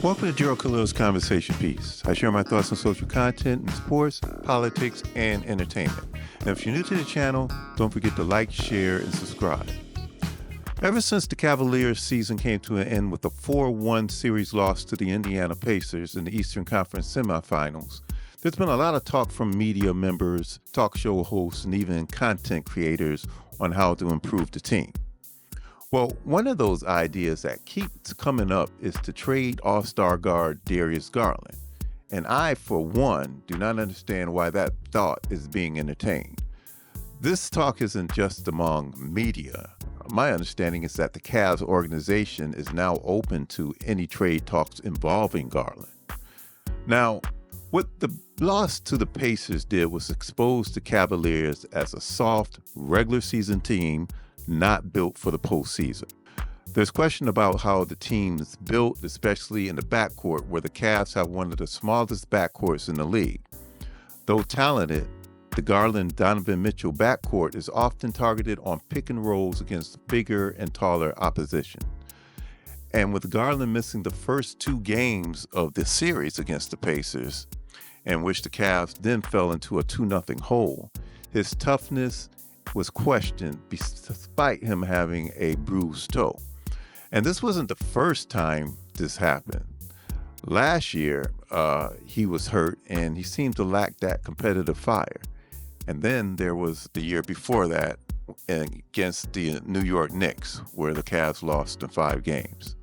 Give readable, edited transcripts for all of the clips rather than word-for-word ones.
Welcome to Gerald Khalil's Conversation Piece. I share my thoughts on social content in sports, politics, and entertainment. And if you're new to the channel, don't forget to like, share, and subscribe. Ever since the Cavaliers season came to an end with a 4-1 series loss to the Indiana Pacers in the Eastern Conference semifinals, there's been a lot of talk from media members, talk show hosts, and even content creators on how to improve the team. Well, one of those ideas that keeps coming up is to trade all-star guard Darius Garland. And I, for one, do not understand why that thought is being entertained. This talk isn't just among media. My understanding is that the Cavs organization is now open to any trade talks involving Garland. Now, what the loss to the Pacers did was expose the Cavaliers as a soft, regular season team not built for the postseason. There's question about how the team is built, especially in the backcourt, where the Cavs have one of the smallest backcourts in the league. Though talented, the Garland-Donovan Mitchell backcourt is often targeted on pick and rolls against bigger and taller opposition. And with Garland missing the first 2 games of the series against the Pacers, in which the Cavs then fell into a 2-0 hole, his toughness was questioned despite him having a bruised toe. And this wasn't the first time this happened. Last year, he was hurt and he seemed to lack that competitive fire. And then there was the year before that against the New York Knicks, where the Cavs lost in 5 games.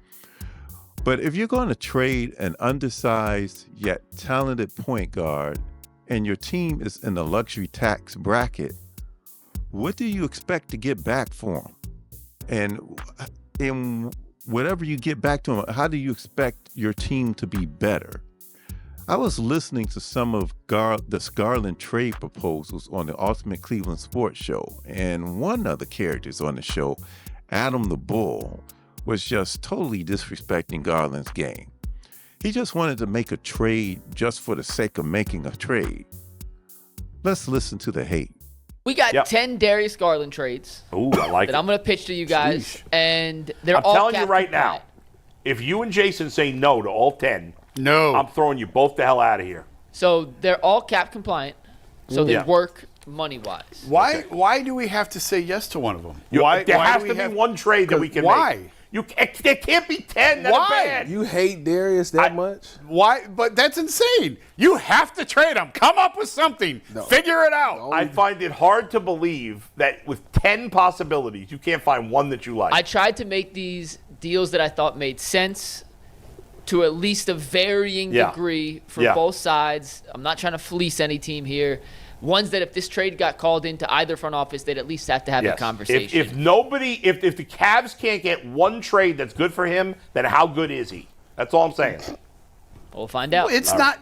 But if you're going to trade an undersized yet talented point guard and your team is in the luxury tax bracket, what do you expect to get back for him? And in whatever you get back to him, how do you expect your team to be better? I was listening to some of the Garland trade proposals on the Ultimate Cleveland Sports Show, and one of the characters on the show, Adam the Bull, was just totally disrespecting Garland's game. He just wanted to make a trade just for the sake of making a trade. Let's listen to the hate. We got 10 Darius Garland trades. Ooh, I like that it. I'm going to pitch to you guys. Sheesh. And they're I'm all telling you right compliant. now, if you and Jason say no to all 10, no, I'm throwing you both the hell out of here. So they're all cap compliant. So they work money-wise. Why do we have to say yes to one of them? There has do to we be have- one trade that we can why? make. There can't be 10 that are Why? bad. You hate Darius that much? Why? But that's insane. You have to trade them. Come up with something. No. Figure it out. I find it hard to believe that with 10 possibilities, you can't find one that you like. I tried to make these deals that I thought made sense to at least a varying degree for both sides. I'm not trying to fleece any team here. Ones that if this trade got called into either front office, they'd at least have to have a conversation. If the Cavs can't get one trade that's good for him, then how good is he? That's all I'm saying. We'll find out. It's not.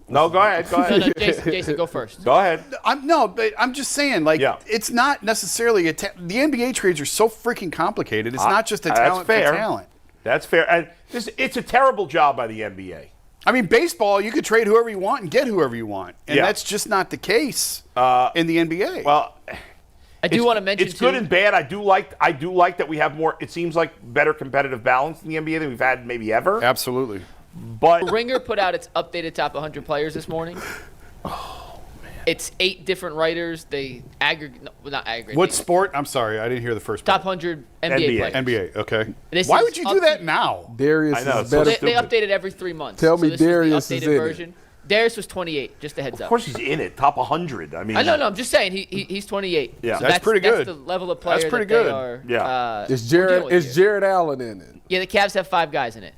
No, go ahead. No, Jason, go first. Go ahead. But I'm just saying, it's not necessarily the NBA trades are so freaking complicated. It's not just a talent for talent. That's fair. And it's a terrible job by the NBA. I mean, baseball, you could trade whoever you want and get whoever you want. And that's just not the case in the NBA. Well, I do want to mention it's good and bad. I do like that we have more. It seems like better competitive balance in the NBA than we've had maybe ever. Absolutely. But Ringer put out its updated top 100 players this morning. Oh man! It's 8 different writers. They not aggregate. What sport? I'm sorry, I didn't hear the first Top part. 100 NBA players. NBA. Okay. This Why is would you do that now? Darius I know, is so better. They update it every 3 months. Tell me this was Darius the is updated in it. version. Darius was 28. Just a heads up. of course he's in it, top 100. I mean, I know. I'm just saying he's 28. Yeah. So That's pretty good. That's the level of player That's pretty that they good. are. Yeah. Is we're dealing with here. Jared Allen in it? Yeah, the Cavs have 5 guys in it.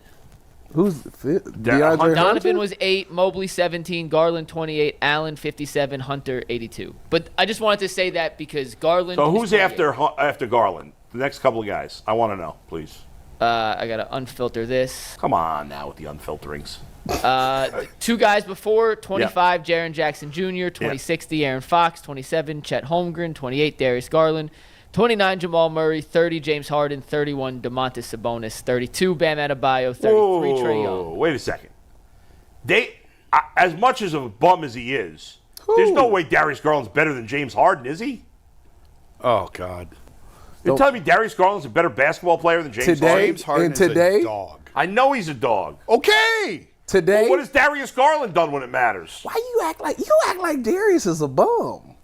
Who's DeAndre Hunter. Donovan was 8, Mobley 17, Garland 28, Allen 57, Hunter 82. But I just wanted to say that because Garland. So is who's 28. after Garland? The next couple of guys. I want to know, please. I gotta unfilter this. Come on now with the unfilterings. 2 guys before 25, Jaren Jackson Jr., 26, Aaron Fox, 27, Chet Holmgren, 28, Darius Garland, 29, Jamal Murray, 30, James Harden, 31, Domantas Sabonis, 32, Bam Adebayo, 33, Trae Young. Wait a second. As much as a bum as he is, there's no way Darius Garland's better than James Harden, is he? Oh God. You're telling me Darius Garland's a better basketball player than James Harden? James Harden today, is a dog. I know he's a dog. Okay. Today. Well, what has Darius Garland done when it matters? Why you act like Darius is a bum?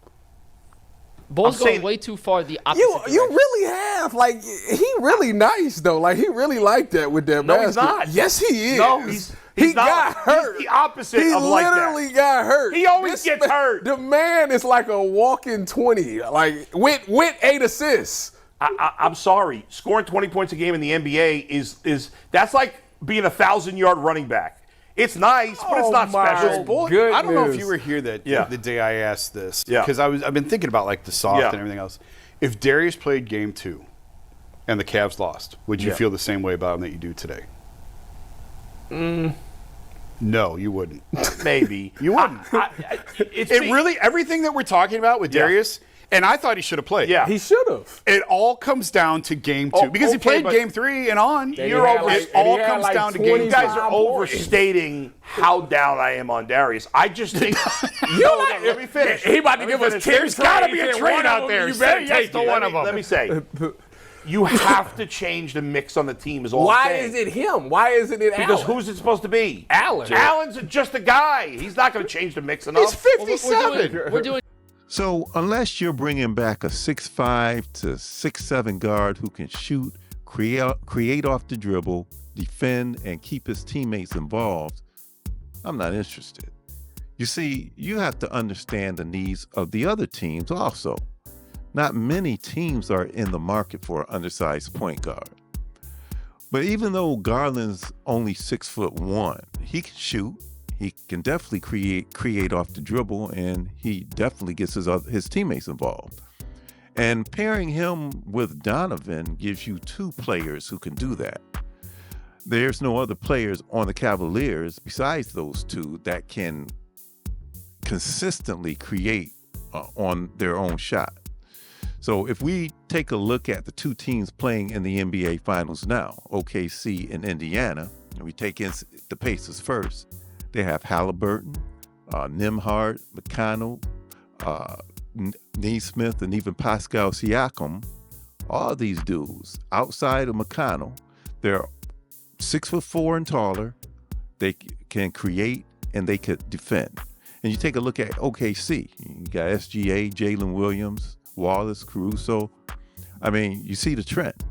Bull's going way too far the opposite direction. You really have. Like, he really nice, though. Like, he really liked that with that basket. He's not. Yes, he is. No, he got hurt. He's the opposite of like that. He literally got hurt. He always gets hurt. The man is like a walking 20. Like, with 8 assists. I'm sorry. Scoring 20 points a game in the NBA is that's like being 1,000-yard running back. It's nice, but it's not special. I don't know if you were here the day I asked this. Yeah. Because I've been thinking about like the soft and everything else. If Darius played game 2 and the Cavs lost, would you feel the same way about him that you do today? No, you wouldn't. Maybe. You wouldn't. Everything that we're talking about with Darius, and I thought he should have played. Yeah. He should have. It all comes down to game 2 because he played game 3 and on. It all comes down to game 2. You guys are overstating how down I am on Darius. I just think. Let me finish. He about to give us 10. There's got to be a trade out there. You better take one of them. Let me say. You have to change the mix on the team. Why is it him? Why isn't it Allen? Because who's it supposed to be? Allen. Allen's just a guy. He's not going to change the mix enough. He's 57. We're doing. So unless you're bringing back a 6'5" to 6'7" guard who can shoot, create off the dribble, defend, and keep his teammates involved, I'm not interested. You see, you have to understand the needs of the other teams also. Not many teams are in the market for an undersized point guard. But even though Garland's only 6'1", he can shoot. He can definitely create off the dribble, and he definitely gets his teammates involved. And pairing him with Donovan gives you 2 players who can do that. There's no other players on the Cavaliers besides those 2 that can consistently create on their own shot. So if we take a look at the 2 teams playing in the NBA Finals now, OKC and Indiana, and we take in the Pacers first, they have Halliburton, Nembhard, McConnell, Neesmith, and even Pascal Siakam. All these dudes, outside of McConnell, they're 6'4" and taller. They can create and they could defend. And you take a look at OKC, you got SGA, Jalen Williams, Wallace, Caruso. I mean, you see the trend.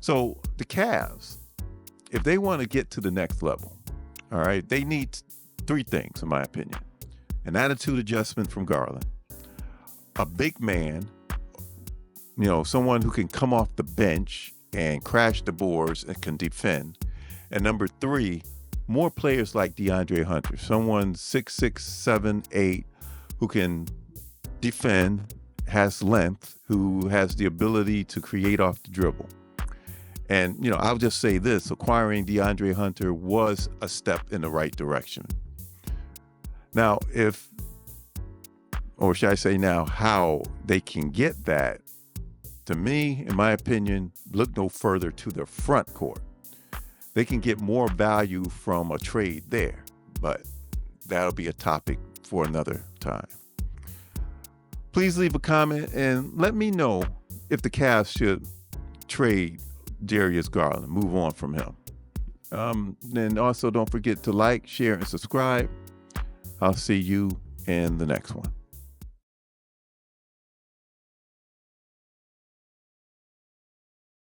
So the Cavs, if they want to get to the next level, all right, they need 3 things, in my opinion. An attitude adjustment from Garland, a big man, someone who can come off the bench and crash the boards and can defend. And number 3, more players like DeAndre Hunter, someone 6'6", 7', 8", who can defend, has length, who has the ability to create off the dribble. And, I'll just say this, acquiring DeAndre Hunter was a step in the right direction. Now, how they can get that, to me, in my opinion, look no further to the front court. They can get more value from a trade there, but that'll be a topic for another time. Please leave a comment and let me know if the Cavs should trade Darius Garland, move on from him. And also don't forget to like, share, and subscribe. I'll see you in the next one.